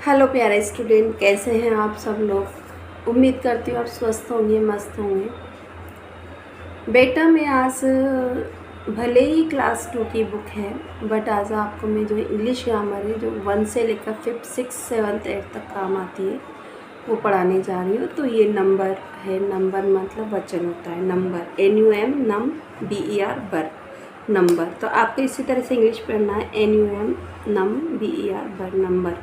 Hello प्यारे student, कैसे हैं आप सब लोग। उम्मीद करती हूँ आप स्वस्थ होंगे, मस्त होंगे। बेटा मैं आज भले ही क्लास 2 की बुक है, बट आज आपको मैं जो इंग्लिश ग्रामर है जो 1 से लेकर 5th 6th 7th 8th तक काम आती है वो पढ़ाने जा रही हूँ। तो ये नंबर है, नंबर मतलब वचन होता है, नंबर NUM नम BER बर नंबर। तो आपको इसी तरह से इंग्लिश पढ़ना है, NUM नम BER बर नंबर।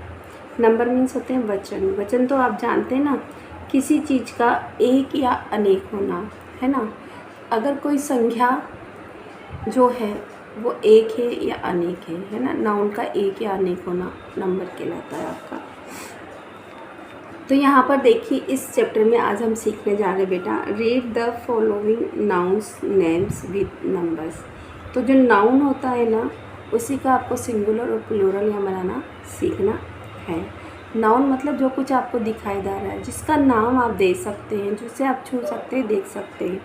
नंबर मीन्स होते हैं वचन। वचन तो आप जानते हैं ना, किसी चीज़ का एक या अनेक होना, है ना। अगर कोई संख्या जो है वो एक है या अनेक है ना, नाउन का एक या अनेक होना नंबर कहलाता है आपका। तो यहाँ पर देखिए इस चैप्टर में आज हम सीखने जा रहे बेटा, read the following nouns names with numbers. तो जो नाउन होता है ना उसी का आपको सिंगुलर और प्लूरल यहाँ बनाना सीखना है। नाउन मतलब जो कुछ आपको दिखाई दे रहा है, जिसका नाम आप दे सकते हैं, जिसे आप छू सकते हैं, देख सकते हैं,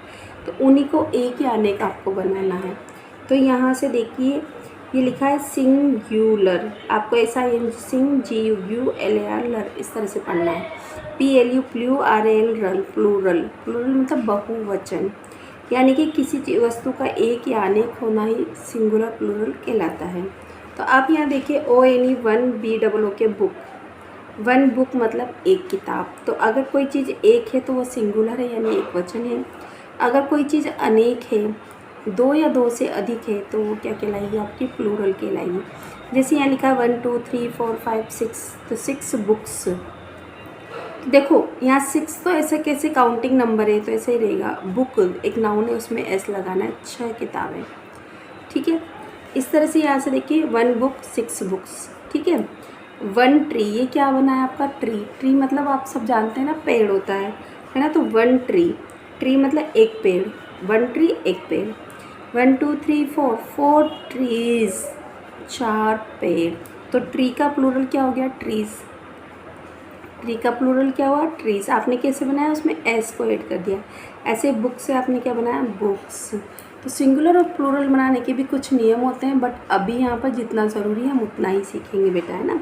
तो उन्हीं को एक या अनेक आपको बनाना है। तो यहाँ से देखिए ये लिखा है सिंगुलर, आपको ऐसा सिंग GULAR लर इस तरह से पढ़ना है। PLU PLURAL रल प्लूरल, प्लूरल मतलब बहुवचन, यानी कि किसी वस्तु का एक या अनेक होना ही सिंगुलर प्लूरल कहलाता है। तो आप यहाँ देखिए ONE 1 BOO के बुक, 1 बुक मतलब एक किताब। तो अगर कोई चीज़ एक है तो वो सिंगुलर है यानी एक वचन है। अगर कोई चीज़ अनेक है, 2 या 2 से अधिक है, तो वो क्या कहलाएगी, आपकी प्लूरल कहलाएगी। जैसे यहाँ लिखा 1 2 3 4 5 6, तो 6 बुक्स। देखो यहाँ 6 तो ऐसे कैसे काउंटिंग नंबर है, तो ऐसे ही रहेगा। बुक एक नाउन है, उसमें S लगाना है, 6 किताबें, ठीक है। इस तरह से यहाँ से देखिए 1 बुक 6 बुक्स, ठीक है। 1 ट्री, ये क्या बना है आपका, ट्री। ट्री मतलब आप सब जानते हैं ना, पेड़ होता है ना। तो 1 ट्री, ट्री मतलब एक पेड़, 1 ट्री एक पेड़। 1 2 3 4 4 ट्रीज, 4 पेड़। तो ट्री का प्लूरल क्या हो गया, ट्रीज। ट्री का प्लूरल क्या हुआ, ट्रीज। आपने कैसे बनाया, उसमें S को ऐड कर दिया। ऐसे बुक से आपने क्या बनाया, बुक्स। तो सिंगुलर और प्लूरल बनाने के भी कुछ नियम होते हैं, बट अभी यहाँ पर जितना ज़रूरी है हम उतना ही सीखेंगे बेटा, है ना।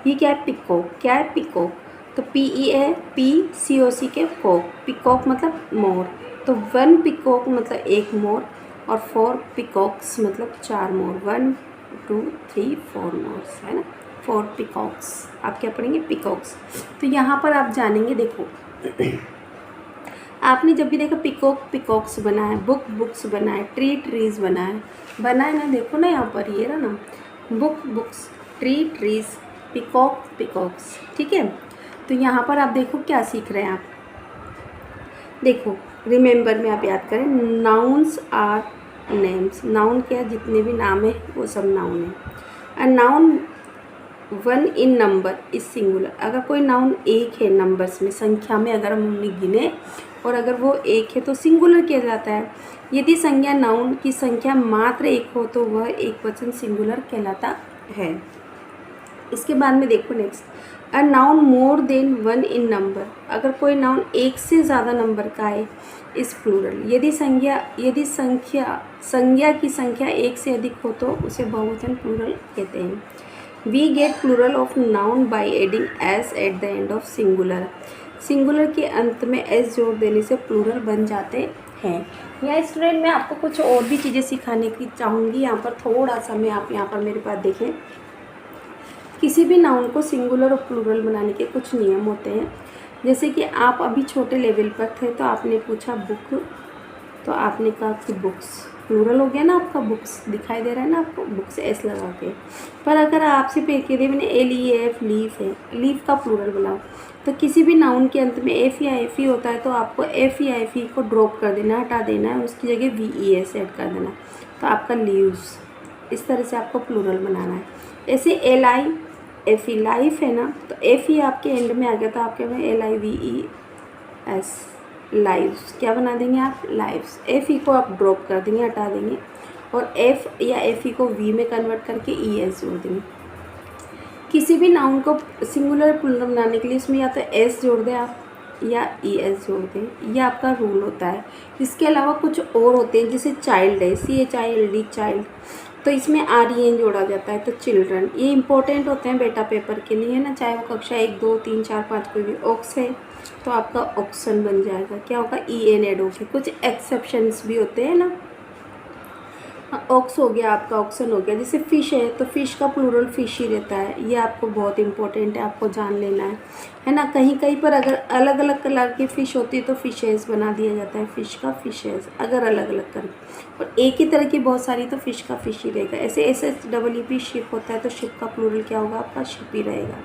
ये क्या है, पिकॉक। क्या है, पिकॉक। तो PEACOC के कॉक, पिकॉक मतलब मोर। तो 1 पिकॉक मतलब एक मोर, और 4 पिकॉक्स मतलब 4 मोर। 1 2 3 4 मोर्स, है ना, 4 पिकॉक्स। आप क्या पढ़ेंगे, पिकॉक्स। तो यहाँ पर आप जानेंगे, देखो आपने जब भी देखा पिकॉक पिकॉक्स बना है, बुक बुक्स बना है, ट्री ट्रीज बना है ना। देखो ना यहाँ पर ये रहा ना, book books, tree trees, peacock peacocks, ठीक है। तो यहाँ पर आप देखो क्या सीख रहे हैं आप, देखो रिमेंबर में आप याद करें, नाउन्स आर नेम्स। नाउन क्या है, जितने भी नाम है वो सब नाउन है। A noun 1 in number is singular. अगर कोई नाउन एक है नंबर्स में, संख्या में अगर हम उन्हें गिने और अगर वो एक है तो सिंगुलर किया जाता है। यदि संज्ञा नाउन की संख्या मात्र एक हो तो वह एक वचन सिंगुलर कहलाता है। इसके बाद में देखो next, a noun more than 1 in number. अगर कोई नाउन एक से ज़्यादा नंबर का है इस प्लूरल। यदि संज्ञा की संख्या एक से अधिक हो तो उसे बहुवचन प्लूरल कहते हैं। We get plural of noun by adding S at the end of singular. Singular के अंत में S जोड़ देने से प्लूरल बन जाते हैं। यहाँ स्टूडेंट मैं आपको कुछ और भी चीज़ें सिखाने की चाहूँगी। यहाँ पर थोड़ा सा मैं आप यहाँ पर मेरे पास देखें, किसी भी नाउन को सिंगुलर और प्लूरल बनाने के कुछ नियम होते हैं। जैसे कि आप अभी छोटे लेवल पर थे तो आपने पूछा बुक, तो आपने कहा कि बुक्स, प्लूरल हो गया ना आपका, बुक्स दिखाई दे रहा है ना आपको, बुक्स S लगा के। पर अगर आपसे पे कह दिया मैंने LEAF लीफ है, लीफ का प्लूरल बनाओ, तो किसी भी नाउन के अंत में F या FE होता है तो आपको F या FE को ड्रॉप कर देना, हटा देना है, उसकी जगह VES ऐड कर देना। तो आपका लीव्स, इस तरह से आपको प्लूरल बनाना है। ऐसे LIFE लाइफ है ना, तो FE आपके एंड में आ गया तो आपके में LIVES लाइव्स, क्या बना देंगे आप, लाइव्स। FE को आप ड्रॉप कर देंगे, हटा देंगे, और F या FE को V में कन्वर्ट करके ES जोड़ देंगे। किसी भी नाउन को सिंगुलर प्लूरल बनाने के लिए इसमें या तो S जोड़ दें आप या ES जोड़ दें, ये आपका रूल होता है। इसके अलावा कुछ और होते हैं, जैसे चाइल्ड है, CHILD चाइल्ड, तो इसमें REN जोड़ा जाता है, तो चिल्ड्रन। ये इंपॉर्टेंट होते हैं बेटा पेपर के लिए, है ना, चाहे वो कक्षा 1 2 3 4 5 कोई भी। ऑक्स है तो आपका ऑक्सन बन जाएगा, क्या होगा, EN ऐड होगा। कुछ एक्सेप्शंस भी होते हैं ना, ऑक्स हो गया आपका, ऑक्सन हो गया। जैसे फ़िश है तो फ़िश का प्लूरल फ़िश ही रहता है, ये आपको बहुत इंपॉर्टेंट है, आपको जान लेना है ना। कहीं कहीं पर अगर अलग अलग कलर की फ़िश होती है तो फिशेज़ बना दिया जाता है, फ़िश का फिशेज़, अगर अलग अलग कर। और एक ही तरह की बहुत सारी तो फ़िश का फ़िश ही रहेगा। ऐसे SHEEP शिप होता है तो शिप का प्लूरल क्या होगा आपका, शिप ही रहेगा।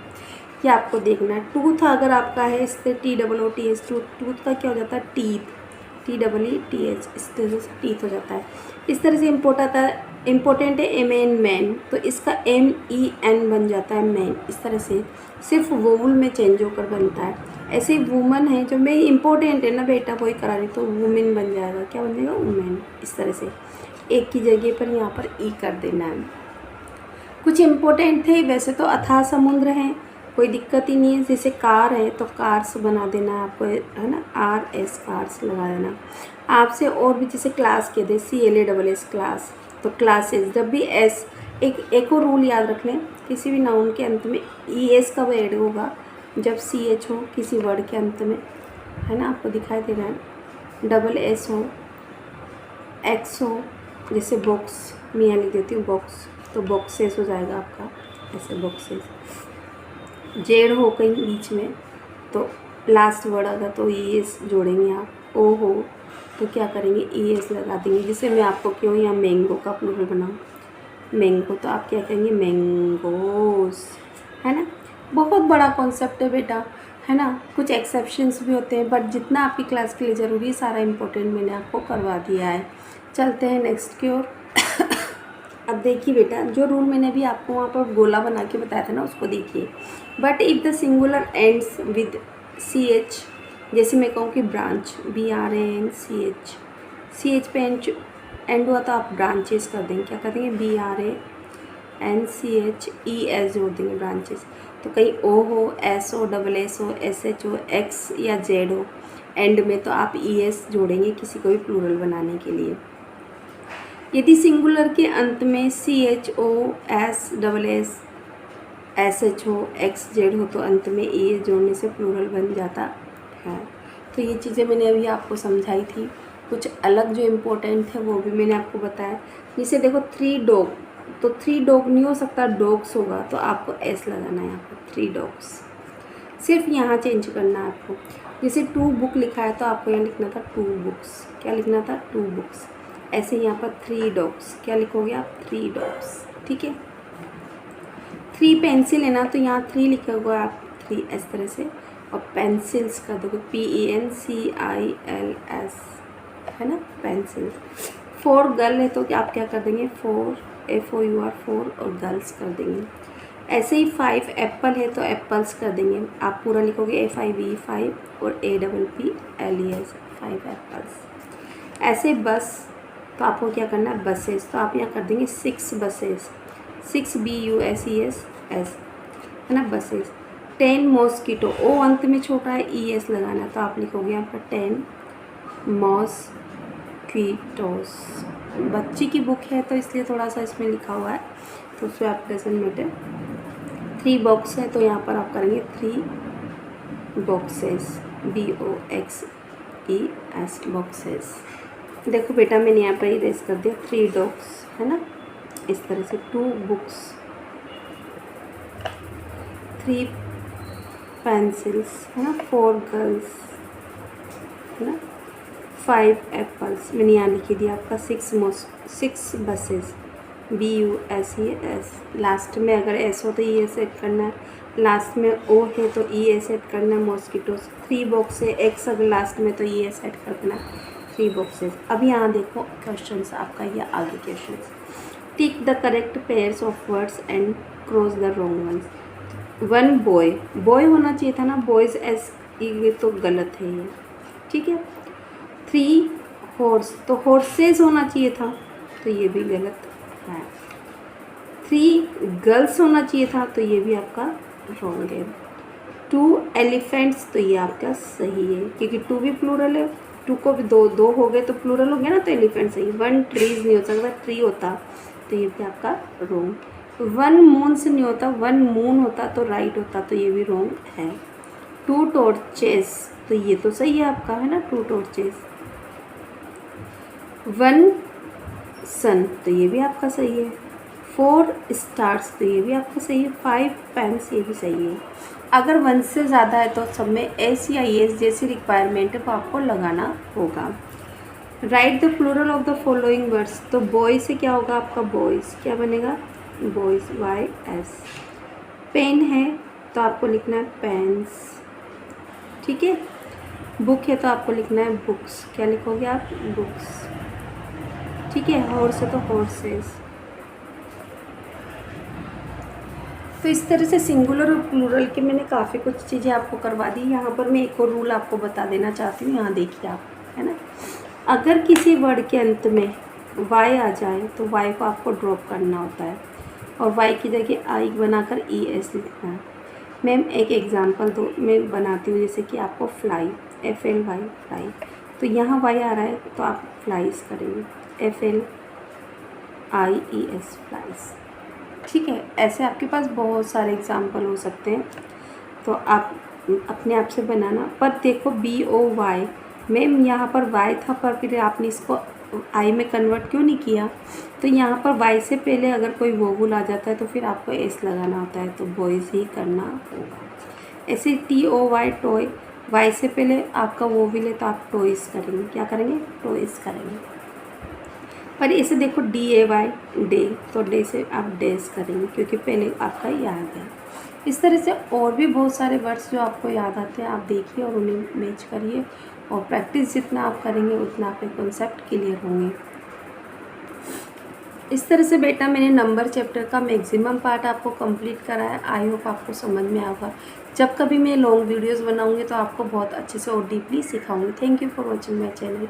ये आपको देखना है। टूथ अगर आपका है इससे TOOTH, टूथ का क्या हो जाता है, टीथ, TEETH, इस तरह से टीथ हो जाता है। इस तरह से इम्पोर्टेंट है MAN मैन, तो इसका MEN बन जाता है मैन। इस तरह से सिर्फ वोवल में चेंज होकर बनता है। ऐसे वुमन है जो मैं इम्पोर्टेंट है ना बेटा, वही करा रही, तो वुमेन बन जाएगा, क्या बन जाएगा, वुमेन। इस तरह से एक की जगह पर यहाँ पर ई कर देना है। कुछ इम्पोर्टेंट थे, वैसे तो अथाह समुद्र हैं, कोई दिक्कत ही नहीं है। जैसे कार है तो कार्स बना देना है आपको, है ना, RS कार्स लगा देना। आपसे और भी जैसे क्लास के थे, CLASS क्लास, तो क्लासेस, जब भी एस, एक और रूल याद रख लें, किसी भी नाउन के अंत में ES कब ऐड होगा, जब CH हो किसी वर्ड के अंत में, है ना, आपको दिखाई दे रहा है, SS हो, X हो, जैसे बॉक्स मैं यहाँ लिख देती हूँ बॉक्स, तो बॉक्सेस हो जाएगा आपका, ऐसे बॉक्सेस। जेड हो कहीं बीच में तो लास्ट वर्ड अगर तो ES जोड़ेंगे आप। O हो तो क्या करेंगे, ES लगा देंगे। जैसे मैं आपको क्यों यहाँ मैंगो का प्लूरल बनाऊँ, मैंगो, तो आप क्या कहेंगे, मैंगोस, है ना। बहुत बड़ा कॉन्सेप्ट है बेटा, है ना। कुछ एक्सेप्शंस भी होते हैं, बट जितना आपकी क्लास के लिए ज़रूरी है सारा इम्पोर्टेंट मैंने आपको करवा दिया है। चलते हैं नेक्स्ट की ओर। अब देखिए बेटा, जो रूल मैंने अभी आपको वहाँ पर गोला बना के बताया था ना, उसको देखिए। But if the singular ends with CH, जैसे मैं कहूँ कि ब्रांच, BRANCH, CH पे एंड हुआ तो आप ब्रांचेस कर देंगे, क्या कर देंगे, BRANCHES जोड़ देंगे, ब्रांचेस। तो कहीं O हो, S हो, SS हो, SH हो, X या Z हो एंड में, तो आप ES जोड़ेंगे किसी को भी प्लूरल बनाने के लिए। यदि सिंगुलर के अंत में CHO, SS, SH हो, XZ हो, तो अंत में ES जोड़ने से प्लूरल बन जाता है। तो ये चीज़ें मैंने अभी आपको समझाई थी। कुछ अलग जो इम्पोर्टेंट है वो भी मैंने आपको बताया। जैसे देखो 3 डॉग, तो 3 डॉग नहीं हो सकता, डॉग्स होगा, तो आपको S लगाना है यहाँ पर, 3 डॉग्स। सिर्फ यहाँ चेंज करना है आपको। जैसे 2 बुक लिखा है तो आपको यहाँ लिखना था 2 बुक्स, क्या लिखना था, 2 बुक्स। ऐसे यहाँ पर 3 डॉग्स, क्या लिखोगे आप, 3 डॉग्स, ठीक है। 3 पेंसिल है ना, तो यहाँ 3 लिखोगे आप, 3 इस तरह से, और पेंसिल्स कर दोगे PENCILS, है ना, पेंसिल्स। 4 गर्ल है तो आप क्या कर देंगे, 4 FOUR 4 और गर्ल्स कर देंगे। ऐसे ही 5 एप्पल है तो एप्पल्स कर देंगे, आप पूरा लिखोगे FIVE 5 और APPLES 5 एप्पल्स। ऐसे बस, तो आपको क्या करना है, बसेस, तो आप यहाँ कर देंगे 6 बसेस, 6 BUSES, है ना, बसेस। 10 मॉस्किटो, O अंत में छोटा है, ES लगाना, तो आप लिखोगे यहाँ पर 10 मॉस्किटोस। बच्ची की बुक है तो इसलिए थोड़ा सा इसमें लिखा हुआ है, तो उसमें आप डजंट मैटर। 3 बॉक्स है तो यहाँ पर आप करेंगे 3 बॉक्सेस, BOXES, बॉक्सेस। देखो बेटा मैंने यहाँ पर इरेज कर दिया, 3 डॉग्स, है ना, इस तरह से 2 बुक्स, 3 पेंसिल्स, है ना, 4 गर्ल्स, है ना, 5 एप्पल्स। मैंने यहाँ लिखी दिया आपका 6 बसेस, BUSES। लास्ट में अगर S हो तो ES ऐड करना है, लास्ट में O है तो ES ऐड करना है, मॉस्किटोस। 3 बॉक्स है, X अगर लास्ट में तो ES ऐड कर देना, 3 बॉक्सेस। अब यहाँ देखो क्वेश्चंस आपका, ये आगे questions. Tick the correct pairs of words and cross the wrong ones. 1 boy, boy होना चाहिए था ना, बॉयज़ एस, ये तो गलत है ये, ठीक है। 3 हॉर्स, तो हॉर्सेस होना चाहिए था, तो ये भी गलत है। 3 गर्ल्स होना चाहिए था, तो ये भी आपका रॉन्ग है। 2 एलिफेंट्स, तो ये आपका सही है, क्योंकि 2 भी प्लूरल है, 2 को भी 2 हो गए तो प्लूरल हो गया ना, तो एलिफेंट सही। 1 ट्रीज नहीं हो सकता, ट्री होता तो ये भी आपका रोंग। वन मून से नहीं होता, वन मून होता तो राइट होता, तो ये भी रोंग है। टू टॉर्चेस, तो ये तो सही है आपका, है ना, टू टॉर्चेस। वन सन, तो ये भी आपका सही है। फोर स्टार्स, तो ये भी आपका सही है। फाइव पेन्स, ये भी सही है। अगर वन से ज़्यादा है तो सब में एस या एस जैसी रिक्वायरमेंट है वो आपको लगाना होगा। Write the plural of the following words, तो बॉय से क्या होगा आपका, बॉयज़, क्या बनेगा, बॉयज़, वाई एस। पेन है तो आपको लिखना है पेन्स, ठीक है। बुक है तो आपको लिखना है बुक्स, क्या लिखोगे आप, बुक्स, ठीक है। हॉर्स है तो हॉर्सेस। तो इस तरह से सिंगुलर और प्लूरल के मैंने काफ़ी कुछ चीज़ें आपको करवा दी। यहाँ पर मैं एक और रूल आपको बता देना चाहती हूँ, यहाँ देखिए आप, है ना, अगर किसी वर्ड के अंत में वाई आ जाए तो वाई को आपको ड्रॉप करना होता है और वाई की जगह आई बनाकर ई एस लिखना है। मैम एक एग्जांपल दो, मैं बनाती हूँ, जैसे कि आपको fly, F L Y, fly, तो यहाँ वाई आ रहा है तो आप फ्लाइज करेंगे, F L I E S, flies, ठीक है। ऐसे आपके पास बहुत सारे एग्जाम्पल हो सकते हैं, तो आप अपने आप से बनाना। पर देखो बी ओ वाई, मैम यहाँ पर वाई था पर फिर आपने इसको आई में कन्वर्ट क्यों नहीं किया, तो यहाँ पर वाई से पहले अगर कोई वोवुल आ जाता है तो फिर आपको एस लगाना होता है, तो बॉयज़ ही करना होगा। ऐसे T O Y, toy, Y से पहले आपका वोवुल है तो आप टॉयज़ करेंगे, क्या करेंगे, टॉयज़ करेंगे। पर इसे देखो डी ए वाई, डे, तो डे से आप डेज करेंगे क्योंकि पहले आपका याद है। इस तरह से और भी बहुत सारे वर्ड्स जो आपको याद आते हैं आप देखिए और उन्हें मैच करिए, और प्रैक्टिस जितना आप करेंगे उतना आपके कॉन्सेप्ट क्लियर होंगे। इस तरह से बेटा मैंने नंबर चैप्टर का मैक्सिमम पार्ट आपको कंप्लीट करा है। आई होप आपको समझ में आएगा। जब कभी मैं लॉन्ग वीडियोस बनाऊंगी तो आपको बहुत अच्छे से और डीपली सिखाऊंगी। Thank you for watching my channel.